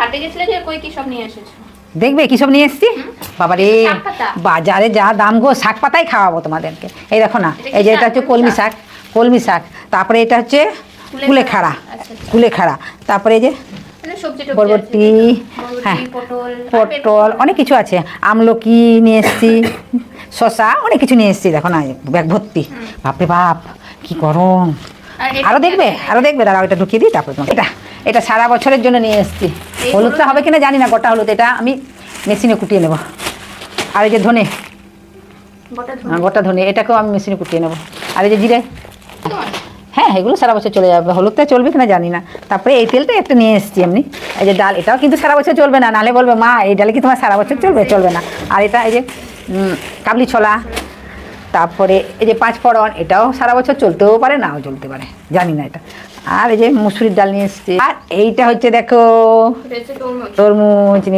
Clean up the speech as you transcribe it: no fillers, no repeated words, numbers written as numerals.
হাটে গেছিলে যে কই কি সব নিয়ে এসেছো? দেখবে কী সব নিয়ে এসেছি? বাবারে বাজারে যা দাম গো, শাক পাতাই খাওয়াবো তোমাদেরকে। এই দেখো না, এই যে এটা হচ্ছে কলমি শাক, তারপরে এটা হচ্ছে কুলেখাড়া, কুলেখাড়া, তারপরে এই যে বরবটি, হ্যাঁ পটল, অনেক কিছু আছে, আমলকি নিয়ে এসেছি, শশা, অনেক কিছু নিয়ে এসেছি। দেখো না ব্যাগ ভর্তি, বাপরে বাপ কি গরম। আরও দেখবে দাঁড়াও, এটা ঢুকিয়ে দিই তারপরে তোমাকে। এটা সারা বছরের জন্য নিয়ে এসেছি। হলুদটা হবে কিনা জানি না, গোটা হলুদ, এটা আমি মেশিনে কুটিয়ে নেব। আর এই যে ধনে, গোটা ধনে, এটাকেও আমি মেশিনে কুটিয়ে নেব। আর এই যে জিরে, হ্যাঁ এগুলো সারা বছর চলে যাবে। হলুদটা চলবে কিনা জানি না। তারপরে এই তেলটা একটা নিয়ে এসেছি এমনি। এই যে ডাল, এটাও কিন্তু সারা বছর চলবে না, নাহলে বলবে মা এই ডালে কি তোমার সারা বছর চলবে না। আর এটা এই যে কাবলি ছোলা, তারপরে এই যে পাঁচফোড়ন, এটাও সারা বছর চলতেও পারে নাও চলতে পারে, জানি না এটা। আর এই যে মুসুরির ডাল নিয়ে এসেছি। আর এইটা হচ্ছে দেখো তরমুজ নিয়ে